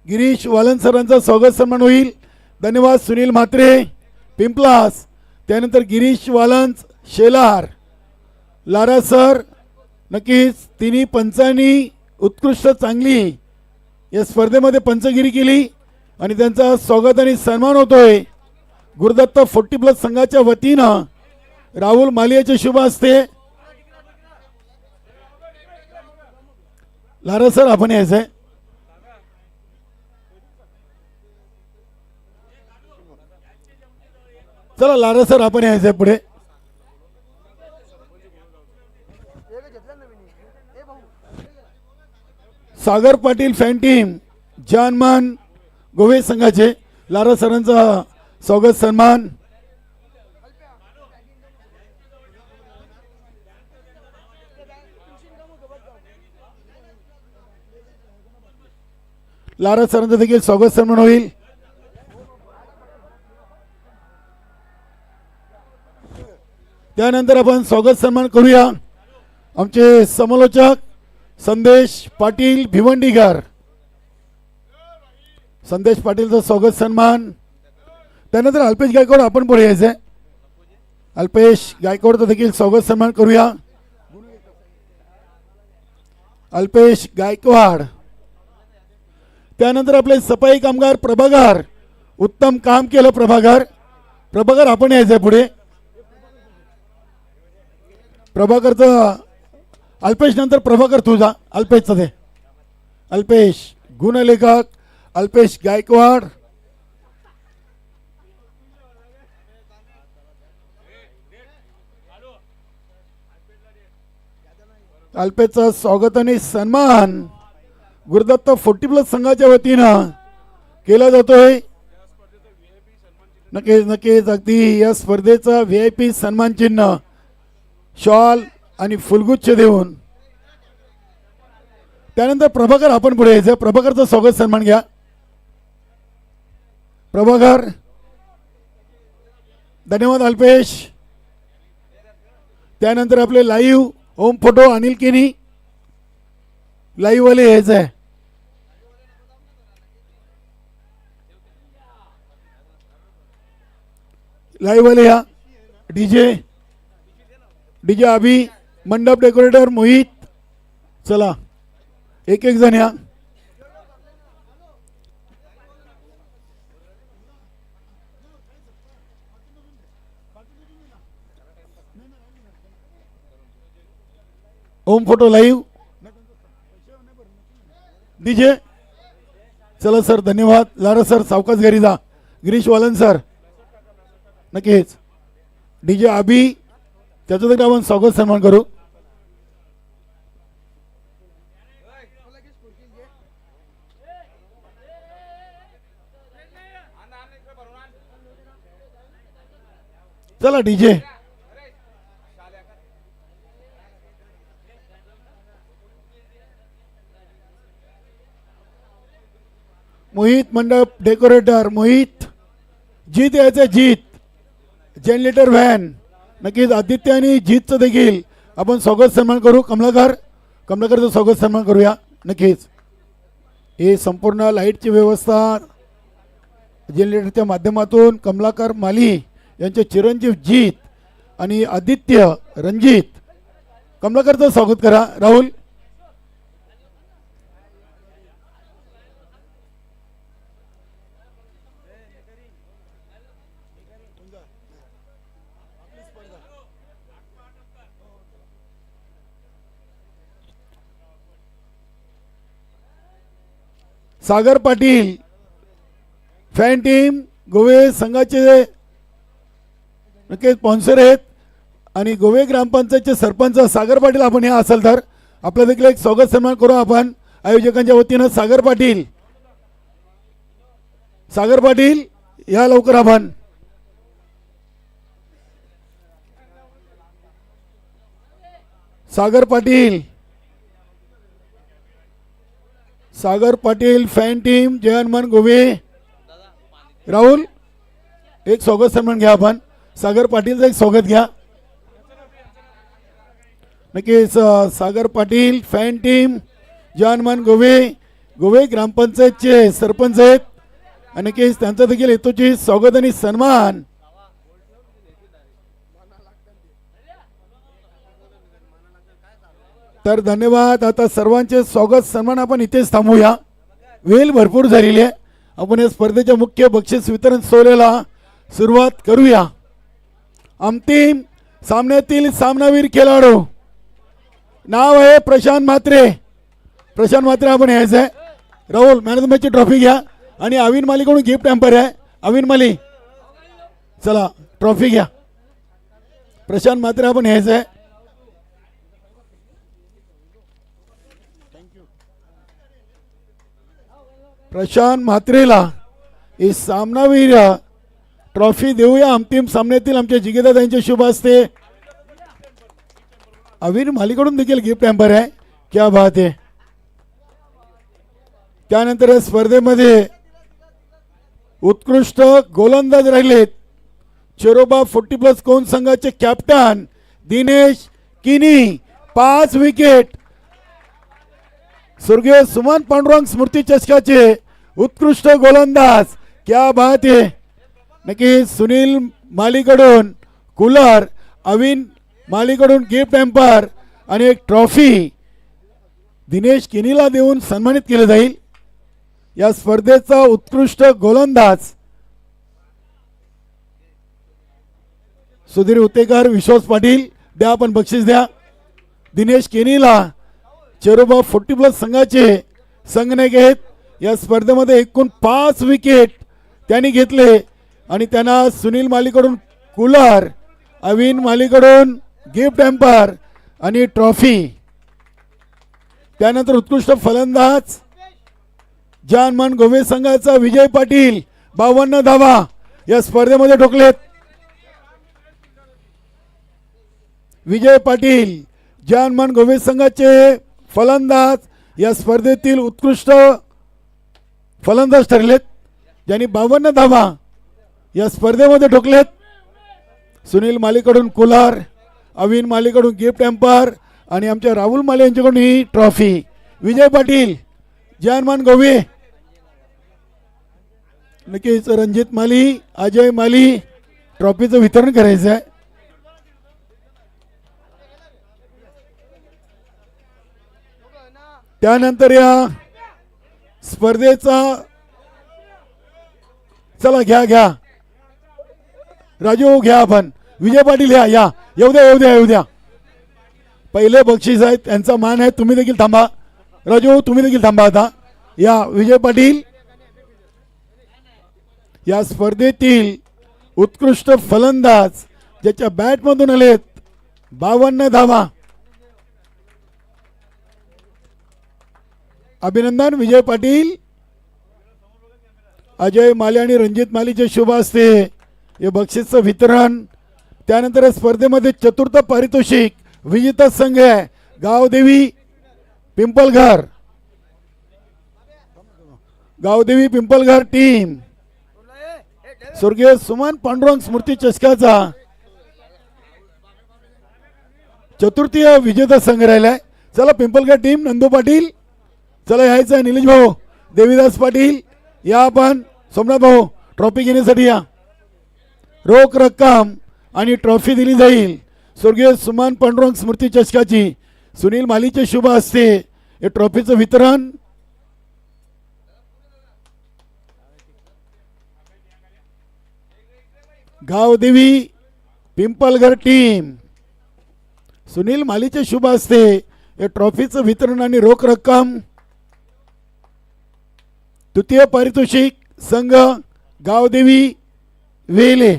गिरीश वालन सरांचा स्वागत सन्मान होईल. धन्यवाद. सुनील म्हात्रे पिंपलास, त्यानंतर गिरीश वालन शेलार, लारा सर. नक्कीच तिन्ही पंचांनी उत्कृष्ट चांगली या स्पर्धेमध्ये पंचगिरी केली आणि त्यांचा स्वागत आणि सन्मान होतोय. गुरुदत्त 40+ संघाच्या वतीनं राहुल मालियाचे शुभ हस्ते. लारा सर आपण यायचंय. चला लारा सर आपण यायचंय पुढे. सागर पाटील फॅन टीम जानमान गोवे संघाचे लारा सरांचा स्वागत सन्मान. लारा सरांचा देखील स्वागत सन्मान होईल. त्यानंतर आपण स्वागत सन्मान करूया आमचे समालोचक संदेश पाटील भिवंडीकर. संदेश पाटीलचा स्वागत सन्मान. त्यानंतर अल्पेश गायकवाड आपण पुढे यायचंय. अल्पेश गायकवाडचा देखील स्वागत सन्मान करूया. अल्पेश गायकवाड. त्यानंतर आपले सफाई कामगार प्रभाकर, उत्तम काम केलं प्रभाकर आपण यायचंय पुढे. प्रभाकरचं अल्पेश नंतर प्रभाकर तुझा अल्पेशचा दे. अल्पेश गुणलेखक अल्पेश गायकवाड. अल्पेशचा स्वागत आणि सन्मान गुरुदत्त 40+ संघाच्या वतीनं केला जातोय. नक्कीच अगदी या स्पर्धेचा VIP सन्मान चिन्ह, शॉल आणि फुलगुच्छ देऊन. त्यानंतर प्रभाकर आपण पुढे यायचं. प्रभाकरचा स्वागत सन्मान घ्या. प्रभाकर. धन्यवाद अल्पेश. त्यानंतर आपले लाईव्ह होम फोटो अनिल केनी लाईव्ह वाले यायचं आहे. लाईव्ह वाले या. डीजे अभी, मंडप डेकोरेटर मोहित. चला एक जण या. Home photo live DJ. चला सर धन्यवाद. लारा सर सावकाश घरी जा. गिरीश वालन सर नक्कीच. डीजे अभी त्याचं देखील आपण स्वागत सन्मान करू. चला डीजे. मोहित मंडप डेकोरेटर मोहित. जीत यायचं जीत. जनरेटर व्हॅन नक्कीच. आदित्य आणि जीतचं देखील आपण स्वागत सन्मान करू. कमलाकरचं स्वागत सन्मान करूया. नक्कीच हे संपूर्ण लाईटची व्यवस्था जनरेटरच्या माध्यमातून कमलाकर माली यांचे चिरंजीव जीत आणि आदित्य रणजित. कमलाकरचं स्वागत करा. राहुल. सागर पाटील फॅन टीम गोवे संघाचे नक्की स्पॉन्सर आहेत आणि गोवे ग्रामपंचायतचे सरपंच सागर पाटील आपण या असाल तर आपलं देखील एक स्वागत सन्मान करू आपण आयोजकांच्या वतीनं. सागर पाटील या लवकर आपण. सागर पाटील फॅन टीम जयनमन गोवे. राहुल एक स्वागत सन्मान घ्या आपण. सागर पाटीलचं एक स्वागत घ्या. नक्कीच सागर पाटील फॅन टीम जयनमन गोवे गोवे ग्रामपंचायतचे सरपंच आहेत आणि केस त्यांचा देखील हेतूची स्वागत आणि सन्मान. तर धन्यवाद. आता सर्वांचे स्वागत सन्मान आपण इथेच थांबूया. वेळ भरपूर झालेली आहे. आपण या स्पर्धेच्या मुख्य बक्षीस वितरण सोहळ्याला सुरुवात करूया. अंतिम सामन्यातील सामनावीर खेळाडू नाव आहे प्रशांत म्हात्रे. प्रशांत म्हात्रे आपण यायचं आहे. राहुल मॅन ऑफ द मॅचची ट्रॉफी घ्या आणि अविन मालीकडून गिफ्ट हॅम्पर आहे. अविन माली चला ट्रॉफी घ्या. प्रशांत म्हात्रे आपण यायचं आहे. प्रशांत म्हात्रेला ही सामनावीर ट्रॉफी देऊया. अंतिम सामन्यातील आमच्या जिगेदादा यांच्या शुभ हस्ते. अविन मालीकडून देखील गिफ्ट हॅम्पर आहे. क्या बात आहे. त्यानंतर या स्पर्धेमध्ये उत्कृष्ट गोलंदाज राहिलेत चेरोबा 40+ कोण संघाचे कॅप्टन दिनेश किनी 5 विकेट. स्वर्गीय सुमन पांडुरंग स्मृती चषकाचे उत्कृष्ट गोलंदाज. क्या बात आहे. नक्की सुनील मालीकडून कूलर, अविन मालीकडून गिफ्ट हॅम्पर आणि एक ट्रॉफी दिनेश किनीला देऊन सन्मानित केले जाईल. या स्पर्धेचा उत्कृष्ट गोलंदाज सुधीर उतेकर, विश्वास पाटील द्या आपण बक्षीस द्या. दिनेश केनीला चेरोबा 40+ संघाचे संघनायक आहेत. या स्पर्धेमध्ये एकूण 5 विकेट त्यांनी घेतले आणि त्यांना सुनील मालीकडून कूलर, अविन मालीकडून गिफ्ट हॅम्पर आणि ट्रॉफी. त्यानंतर उत्कृष्ट फलंदाज जानमन गोवे संघाचा विजय पाटील 52 धावा या स्पर्धेमध्ये ठोकलेत. विजय पाटील जानमन गोवे संघाचे फलंदाज या स्पर्धेतील उत्कृष्ट फलंदाज ठरलेत, ज्यांनी 52 धावा या स्पर्धेमध्ये ठोकलेत. सुनील मालीकडून कूलर, अविन मालीकडून गिफ्ट हॅम्पर आणि आमच्या राहुल माले यांच्याकडून ही ट्रॉफी. विजय पाटील, जानमन गोवे, नक्कीच रणजित माली, अजय माली ट्रॉफीचं वितरण करायचं आहे. त्यानंतर या स्पर्धेचा चला घ्या राजू घ्या आपण. विजय पाटील या येऊ द्या. पहिले बक्षीस आहेत त्यांचा मान आहे. तुम्ही देखील थांबा. राजू तुम्ही देखील थांबा. आता या विजय पाटील या स्पर्धेतील उत्कृष्ट फलंदाज ज्याच्या बॅटमधून आलेत 52 धावा. अभिनंदन विजय पाटील. अजय माले आणि रणजित मालीचे शुभ हस्ते हे बक्षीसचं वितरण. त्यानंतर या स्पर्धेमध्ये चतुर्थ पारितोषिक विजेता संघ आहे गावदेवी पिंपलघर टीम. स्वर्गीय सुमन पांडुरंग स्मृती चषकाचा चतुर्थीय विजेता संघ राहिलाय. चला पिंपलघर टीम, नंदू पाटील चला यायचं आहे. निलेश भाऊ, देवीदास पाटील या आपण. सोमनाथ भाऊ ट्रॉफी घेण्यासाठी या. रोख रक्कम आणि ट्रॉफी दिली जाईल स्वर्गीय सुमन पांडुरंग स्मृती चषकाची. सुनील मालीचे शुभ हस्ते हे ट्रॉफीचं वितरण. गावदेवी पिंपलघर टीम, सुनील मालीचे शुभ हस्ते हे ट्रॉफीचं वितरण आणि रोख रक्कम. तृतीय पारितोषिक संघ गावदेवी वेले.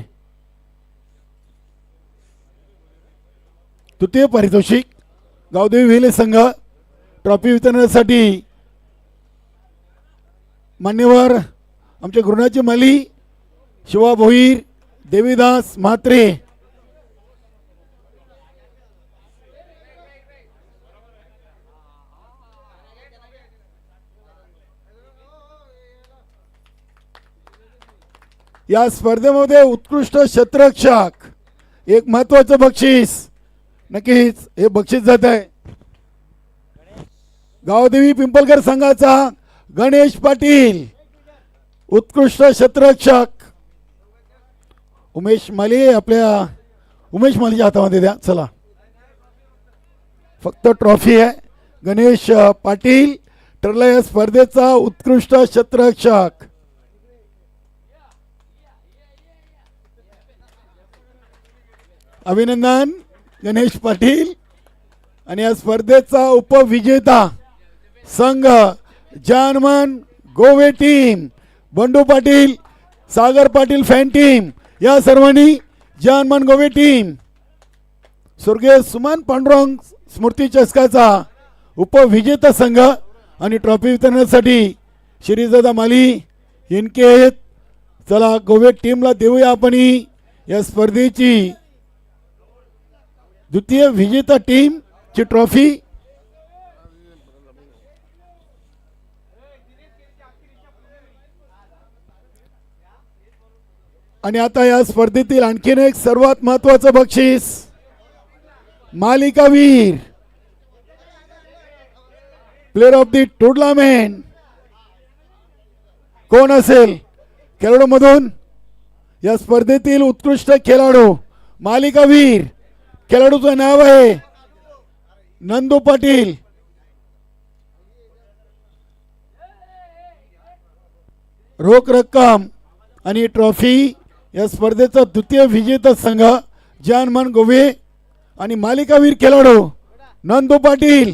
तृतीय पारितोषिक गावदेवी वेले संघ. ट्रॉफी वितरणासाठी मान्यवर आमचे गुरुनाथजी माली, शिवा भोईर, देवीदास म्हात्रे. या स्पर्धेमध्ये उत्कृष्ट क्षेत्ररक्षक एक महत्वाचं बक्षीस. नक्कीच हे बक्षीस जात आहे गावदेवी पिंपलघर संघाचा गणेश पाटील उत्कृष्ट क्षेत्ररक्षक. उमेश माली मालीच्या हातामध्ये द्या. चला फक्त ट्रॉफी आहे. गणेश पाटील ठरला या स्पर्धेचा उत्कृष्ट क्षेत्ररक्षक. अभिनंदन गणेश पाटील. आणि या स्पर्धेचा उपविजेता संघ जानमन गोवे team. Bandu Patil, Sagar Patil fan team या सर्वांनी जानमन गोवे टीम स्वर्गीय सुमन पांडुरंग स्मृती चषकाचा उपविजेता संघ आणि ट्रॉफी वितरणासाठी श्रीदादा माली इनके आहेत. चला गोवे टीमला देऊया आपण या स्पर्धेची द्वितीय विजेता टीम ची ट्रॉफी. आणि आता या स्पर्धेतील आणखीन एक सर्वात महत्वाचं बक्षीस मालिकावीर प्लेयर ऑफ द टूर्नामेंट कोण असेल खेळाडू मधून. या स्पर्धेतील उत्कृष्ट खेळाडू मालिकावीर खेळाडूचं नाव आहे नंदू पाटील. रोख रक्कम आणि ट्रॉफी या स्पर्धेचा द्वितीय विजेता संघ जानमन गोवे आणि मालिकावीर खेळाडू नंदू पाटील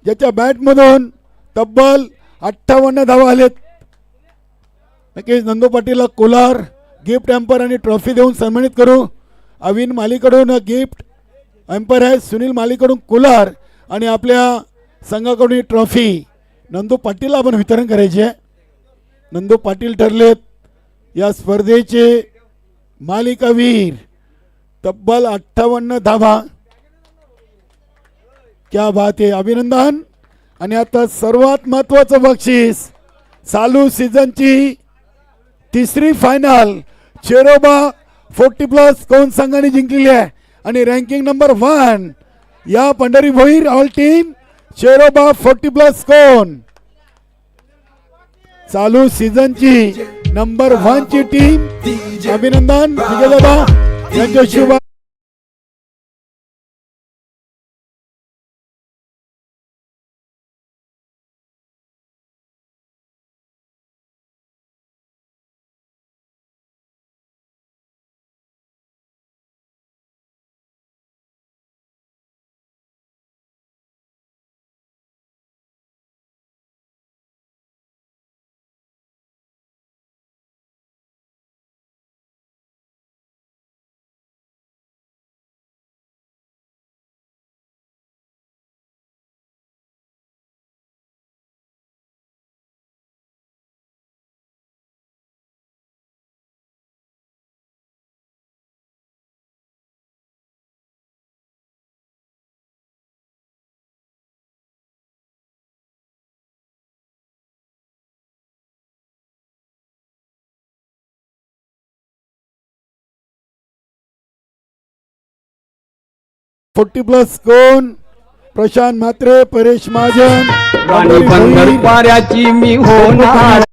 ज्याच्या बॅटमधून तब्बल 58 धावा आलेत. नक्कीच नंदू पाटीलला कूलर गिफ्ट हॅम्पर आणि ट्रॉफी देऊन सन्मानित करू. अविन मालीकडून गिफ्ट हॅम्पर आहे, सुनील मालीकडून कूलर आणि आपल्या संघाकडून ही ट्रॉफी नंदू पाटीलला आपण वितरण करायचे आहे. नंदू पाटील ठरलेत या स्पर्धेचे मालिकावीर. तब्बल 58 धावा. क्या बात आहे, अभिनंदन. आणि आता सर्वात महत्वाचं बक्षीस चालू सीझनची तिसरी फायनल चेरोबा 40+ कोण संघाने जिंकलेली आहे आणि रँकिंग नंबर 1 या पंढरी भोईर ऑल टीम चेरोबा 40+ कोण चालू सीझनची नंबर 1 ची टीम. अभिनंदन विजयदादा यांच्या शुभ. +40 कोण प्रशांत म्हात्रे, परेश महाजन. पंढरपाऱ्याची मी होणार